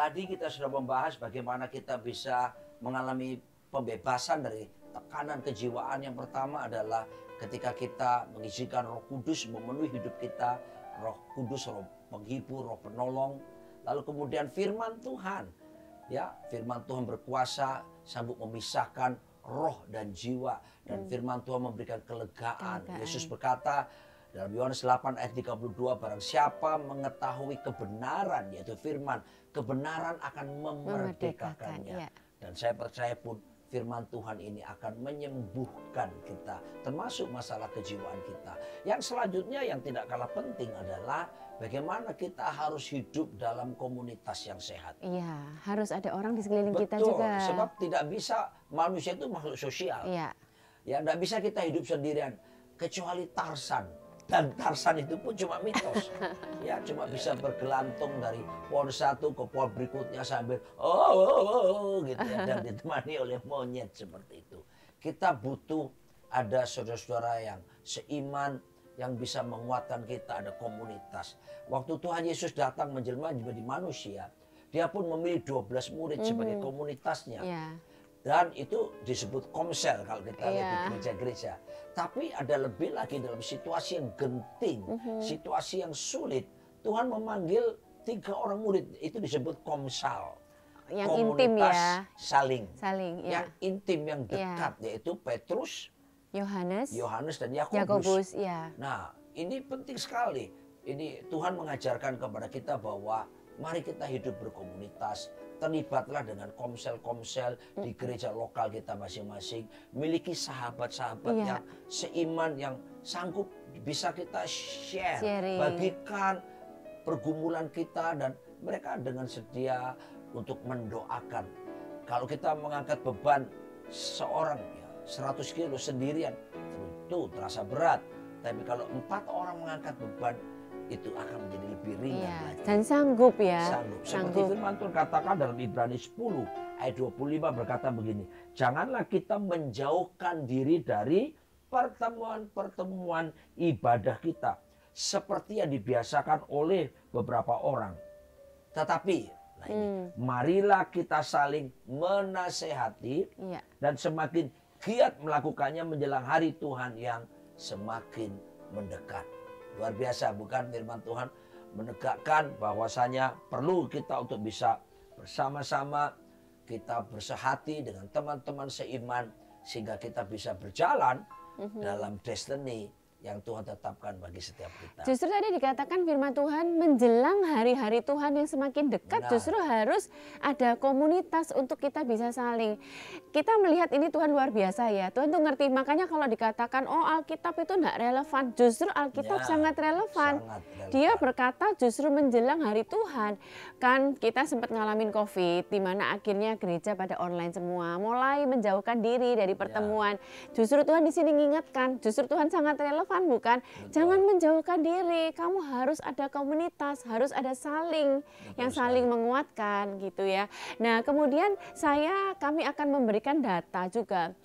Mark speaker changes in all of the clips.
Speaker 1: tadi kita sudah membahas bagaimana kita bisa mengalami pembebasan dari tekanan kejiwaan. Yang pertama adalah ketika kita mengizinkan Roh Kudus memenuhi hidup kita. Roh Kudus, Roh penghibur, Roh penolong. Lalu kemudian firman Tuhan. Ya, firman Tuhan berkuasa, sanggup memisahkan roh dan jiwa. Dan firman Tuhan memberikan kelegaan. Yesus berkata dalam Yohanes 8 ayat 32, barang siapa mengetahui kebenaran, yaitu firman, kebenaran akan memerdekakannya. Dan saya percaya pun firman Tuhan ini akan menyembuhkan kita, termasuk masalah kejiwaan kita. Yang selanjutnya yang tidak kalah penting adalah bagaimana kita harus hidup dalam komunitas yang sehat.
Speaker 2: Iya, harus ada orang di sekeliling kita
Speaker 1: Betul,
Speaker 2: juga.
Speaker 1: sebab tidak bisa, manusia itu makhluk sosial.
Speaker 2: Iya.
Speaker 1: Ya, tidak bisa kita hidup sendirian, kecuali Tarsan. Dan Tarsan itu pun cuma mitos. Ya, cuma bisa bergelantung dari pohon satu ke pohon berikutnya sambil gitu ya, dan ditemani oleh monyet seperti itu. Kita butuh ada saudara-saudara yang seiman, yang bisa menguatkan kita, ada komunitas. Waktu Tuhan Yesus datang menjelma menjadi manusia, dia pun memilih 12 murid sebagai komunitasnya. Dan itu disebut komsel kalau kita lihat di gereja-gereja. Tapi ada lebih lagi dalam situasi yang genting, situasi yang sulit. Tuhan memanggil 3 orang murid, itu disebut komsal.
Speaker 2: Yang
Speaker 1: komunitas
Speaker 2: intim ya.
Speaker 1: Saling.
Speaker 2: Ya.
Speaker 1: Yang intim, yang dekat, yaitu Petrus, Yohanes dan Yakobus.
Speaker 2: Ya.
Speaker 1: Nah, ini penting sekali. Ini Tuhan mengajarkan kepada kita bahwa mari kita hidup berkomunitas. Terlibatlah dengan komsel-komsel di gereja lokal kita masing-masing. Miliki sahabat-sahabat yang seiman, yang sanggup bisa kita sharing. Bagikan pergumulan kita, dan mereka dengan sedia untuk mendoakan. Kalau kita mengangkat beban seorang 100 kilo sendirian, tentu terasa berat. Tapi kalau 4 orang mengangkat beban, itu akan menjadi lebih ringan lagi.
Speaker 2: Dan sanggup ya.
Speaker 1: Seperti firman Tuhan katakan dalam Ibrani 10 ayat 25 berkata begini. Janganlah kita menjauhkan diri dari pertemuan-pertemuan ibadah kita, seperti yang dibiasakan oleh beberapa orang. Tetapi marilah kita saling menasehati dan semakin giat melakukannya menjelang hari Tuhan yang semakin mendekat. Luar biasa, bukan firman Tuhan menegakkan bahwasanya perlu kita untuk bisa bersama-sama, kita bersehati dengan teman-teman seiman, sehingga kita bisa berjalan dalam destiny yang Tuhan tetapkan bagi setiap kita.
Speaker 2: Justru tadi dikatakan firman Tuhan menjelang hari-hari Tuhan yang semakin dekat. Justru harus ada komunitas untuk kita bisa saling. Kita melihat ini Tuhan luar biasa ya. Tuhan tuh ngerti, makanya kalau dikatakan oh Alkitab itu enggak relevan, justru Alkitab sangat relevan. Dia berkata justru menjelang hari Tuhan. Kan kita sempat ngalamin COVID, di mana akhirnya gereja pada online semua, mulai menjauhkan diri dari pertemuan. Justru Tuhan di sini mengingatkan, justru Tuhan sangat relevan. Bukan? Betul. Jangan menjauhkan diri, kamu harus ada komunitas, harus ada saling yang saling menguatkan gitu ya. Nah kemudian kami akan memberikan data juga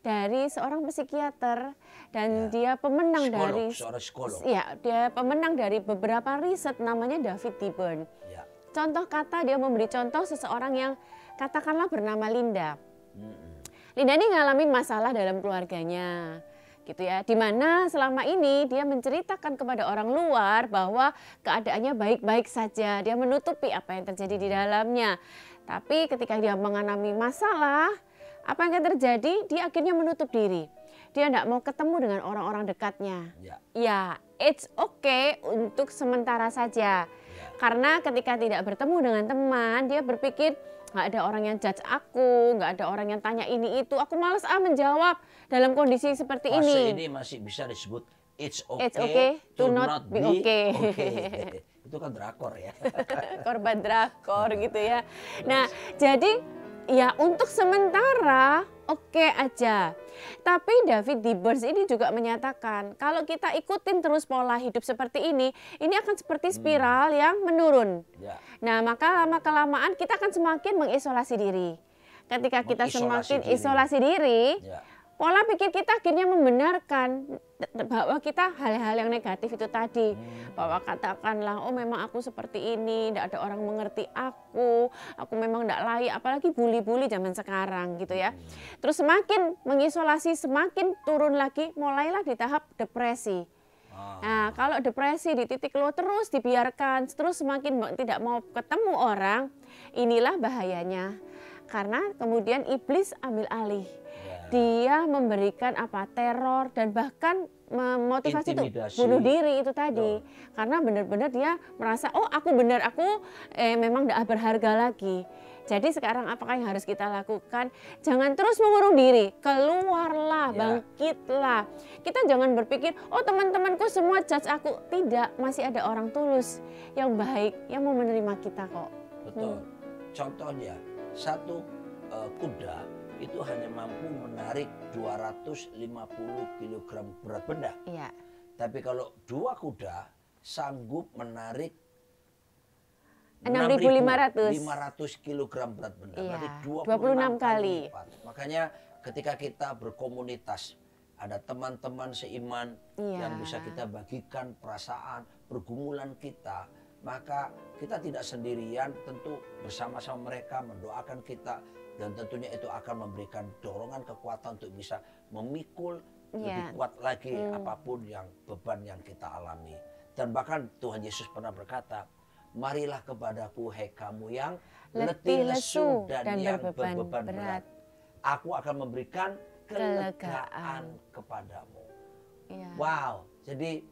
Speaker 2: dari seorang psikiater dan dia pemenang dia pemenang dari beberapa riset, namanya David Dibern. Contoh kata, dia memberi contoh seseorang yang katakanlah bernama Linda. Linda ini ngalamin masalah dalam keluarganya. Gitu ya, dimana selama ini dia menceritakan kepada orang luar bahwa keadaannya baik-baik saja, dia menutupi apa yang terjadi di dalamnya. Tapi ketika dia mengalami masalah, apa yang akan terjadi? Dia akhirnya menutup diri. Dia tidak mau ketemu dengan orang-orang dekatnya. Ya, it's okay untuk sementara saja. Karena ketika tidak bertemu dengan teman, dia berpikir nggak ada orang yang judge aku, nggak ada orang yang tanya ini itu. Aku malas menjawab dalam kondisi seperti ini.
Speaker 1: Fase ini masih bisa disebut it's okay to not be okay. Itu kan drakor ya.
Speaker 2: Korban drakor gitu ya. Nah, jadi ya untuk sementara oke aja. Tapi David Dibern ini juga menyatakan kalau kita ikutin terus pola hidup seperti ini akan seperti spiral yang menurun. Nah, maka lama-kelamaan kita akan semakin mengisolasi diri. Ketika kita semakin isolasi diri, pola pikir kita akhirnya membenarkan bahwa kita hal-hal yang negatif itu tadi. Bahwa katakanlah, oh memang aku seperti ini, tidak ada orang mengerti aku memang tidak layak, apalagi bully-bully zaman sekarang gitu ya. Terus semakin mengisolasi, semakin turun lagi, mulailah di tahap depresi. Nah, kalau depresi di titik low terus dibiarkan, terus semakin tidak mau ketemu orang, inilah bahayanya. Karena kemudian iblis ambil alih. Dia memberikan teror dan bahkan memotivasi untuk bunuh diri itu tadi. Karena benar-benar dia merasa, oh aku benar, aku memang tidak berharga lagi. Jadi sekarang apakah yang harus kita lakukan? Jangan terus mengurung diri, keluarlah, bangkitlah. Kita jangan berpikir, oh teman-temanku semua judge aku. Tidak, masih ada orang tulus yang baik, yang mau menerima kita kok.
Speaker 1: Betul. Contohnya, satu kuda itu hanya mampu menarik 250 kg berat benda.
Speaker 2: Iya.
Speaker 1: Tapi kalau 2 kuda sanggup menarik
Speaker 2: 6.500
Speaker 1: kg berat benda.
Speaker 2: Iya.
Speaker 1: Berarti
Speaker 2: 26 kali.
Speaker 1: lipat. Makanya ketika kita berkomunitas, ada teman-teman seiman yang bisa kita bagikan perasaan, pergumulan kita, maka kita tidak sendirian, tentu bersama-sama mereka mendoakan kita. Dan tentunya itu akan memberikan dorongan kekuatan untuk bisa memikul lebih kuat lagi apapun yang beban yang kita alami. Dan bahkan Tuhan Yesus pernah berkata, marilah kepadaku hai kamu yang letih lesu dan yang berbeban berat. Aku akan memberikan kelegaan kepadamu. Wow, jadi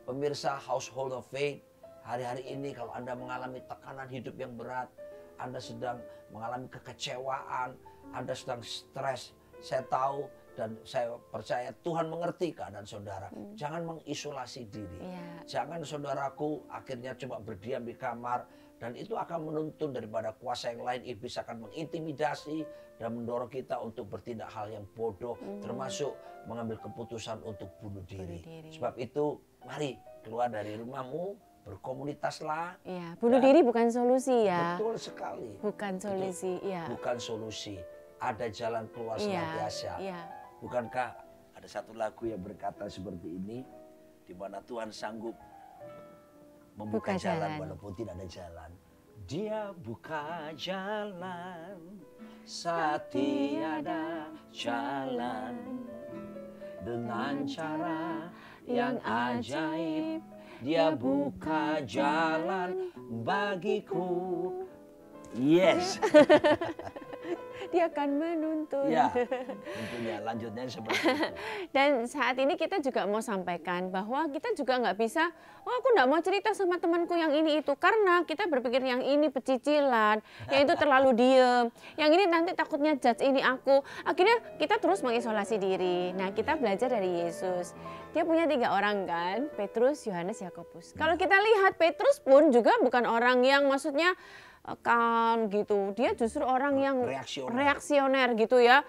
Speaker 1: pemirsa Household of Faith, hari-hari ini kalau Anda mengalami tekanan hidup yang berat, Anda sedang mengalami kekecewaan, Anda sedang stres, saya tahu dan saya percaya Tuhan mengerti keadaan saudara. Jangan mengisolasi diri. Jangan saudaraku akhirnya cuma berdiam di kamar, dan itu akan menuntun daripada kuasa yang lain. Iblis akan mengintimidasi dan mendorong kita untuk bertindak hal yang bodoh, termasuk mengambil keputusan untuk bunuh diri. Sebab itu mari keluar dari rumahmu, berkomunitaslah.
Speaker 2: Bunuh diri bukan solusi ya.
Speaker 1: Betul sekali.
Speaker 2: Bukan solusi,
Speaker 1: bukan solusi. Ada jalan keluar senantiasa. Bukankah ada satu lagu yang berkata seperti ini, di mana Tuhan sanggup membuka jalan walaupun tidak ada jalan. Dia buka jalan saat tiada jalan, dengan cara yang ajaib. Dia buka jalan bagiku. Yes.
Speaker 2: Dia akan menuntun.
Speaker 1: Ya, tentunya lanjutnya seperti itu.
Speaker 2: Dan saat ini kita juga mau sampaikan bahwa kita juga nggak bisa, oh aku nggak mau cerita sama temanku yang ini itu, karena kita berpikir yang ini pecicilan, yang itu terlalu diem, yang ini nanti takutnya judge ini aku. Akhirnya kita terus mengisolasi diri. Nah, kita belajar dari Yesus. Dia punya 3 orang kan, Petrus, Yohanes, Yakobus. Kalau kita lihat Petrus pun juga bukan orang yang maksudnya calm gitu. Dia justru orang yang reaksioner gitu ya.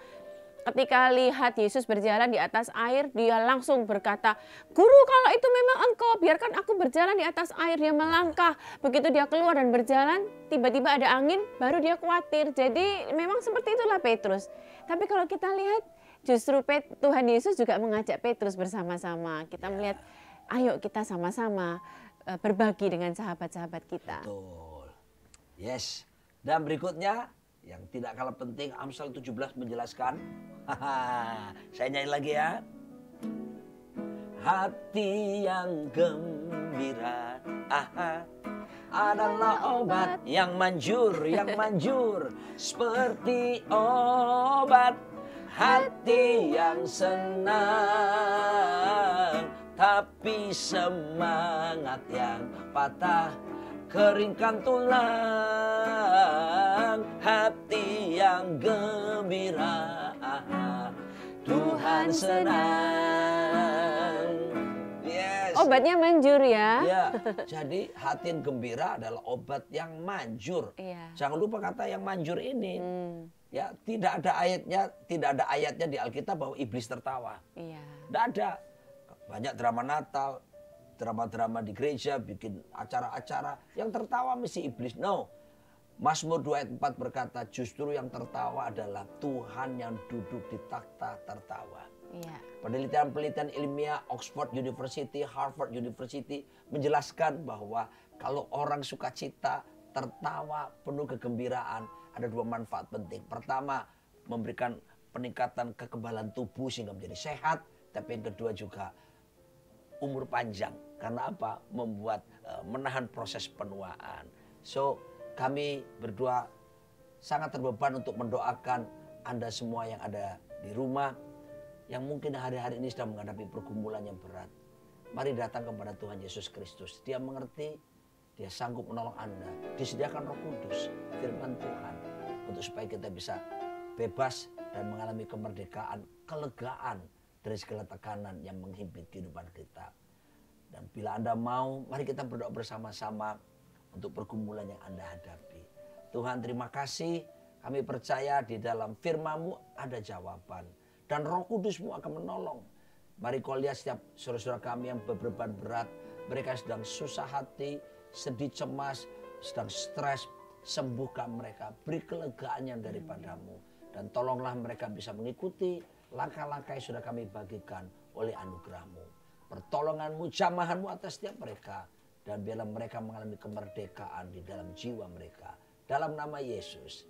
Speaker 2: Ketika lihat Yesus berjalan di atas air, dia langsung berkata, "Guru, kalau itu memang engkau, biarkan aku berjalan di atas air." Dia melangkah. Begitu dia keluar dan berjalan, tiba-tiba ada angin, baru dia khawatir. Jadi memang seperti itulah Petrus. Tapi kalau kita lihat, justru Tuhan Yesus juga mengajak Petrus bersama-sama. Kita melihat, ayo kita sama-sama berbagi dengan sahabat-sahabat kita.
Speaker 1: Betul. Yes. Dan berikutnya yang tidak kalah penting, Amsal 17 menjelaskan. Saya nyanyi lagi ya. Hati yang gembira adalah obat yang manjur, seperti obat. Hati yang senang, tapi semangat yang patah keringkan tulang. Hati yang gembira, Tuhan senang. Yes.
Speaker 2: Obatnya manjur ya.
Speaker 1: Ya, jadi hati yang gembira adalah obat yang manjur. Jangan lupa kata yang manjur ini. Ya, tidak ada ayatnya di Alkitab bahwa iblis tertawa. Tidak ada. Banyak drama Natal, drama-drama di gereja, bikin acara-acara yang tertawa mesti iblis. No. Mazmur 2 ayat 4 berkata, justru yang tertawa adalah Tuhan yang duduk di takhta tertawa.
Speaker 2: Iya.
Speaker 1: Penelitian-penelitian ilmiah Oxford University, Harvard University menjelaskan bahwa kalau orang sukacita, tertawa, penuh kegembiraan, ada 2 manfaat penting. Pertama, memberikan peningkatan kekebalan tubuh sehingga menjadi sehat. Tapi yang kedua juga umur panjang. Karena apa? Membuat menahan proses penuaan. So, kami berdua sangat terbeban untuk mendoakan Anda semua yang ada di rumah, yang mungkin hari-hari ini sedang menghadapi pergumulan yang berat. Mari datang kepada Tuhan Yesus Kristus. Dia mengerti, Dia sanggup menolong Anda. Disediakan Roh Kudus, firman Tuhan, untuk supaya kita bisa bebas dan mengalami kemerdekaan, kelegaan dari segala tekanan yang menghimpit kehidupan kita. Dan bila Anda mau, mari kita berdoa bersama-sama untuk pergumulan yang Anda hadapi. Tuhan, terima kasih. Kami percaya di dalam firman-Mu ada jawaban. Dan Roh Kudus-Mu akan menolong. Mari kau lihat setiap saudara-saudara kami yang beban berat. Mereka sedang susah hati, sedih, cemas, sedang stres. Sembuhkan mereka. Beri kelegaan yang daripada-Mu. Dan tolonglah mereka bisa mengikuti langkah-langkah yang sudah kami bagikan oleh anugerah-Mu. Pertolongan-Mu, jamahan-Mu atas setiap mereka. Dan biarlah mereka mengalami kemerdekaan di dalam jiwa mereka. Dalam nama Yesus.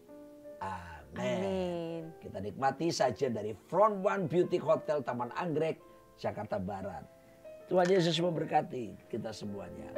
Speaker 1: Amin.
Speaker 2: Amin.
Speaker 1: Kita nikmati sajian dari Front One Beauty Hotel Taman Anggrek, Jakarta Barat. Tuhan Yesus memberkati kita semuanya.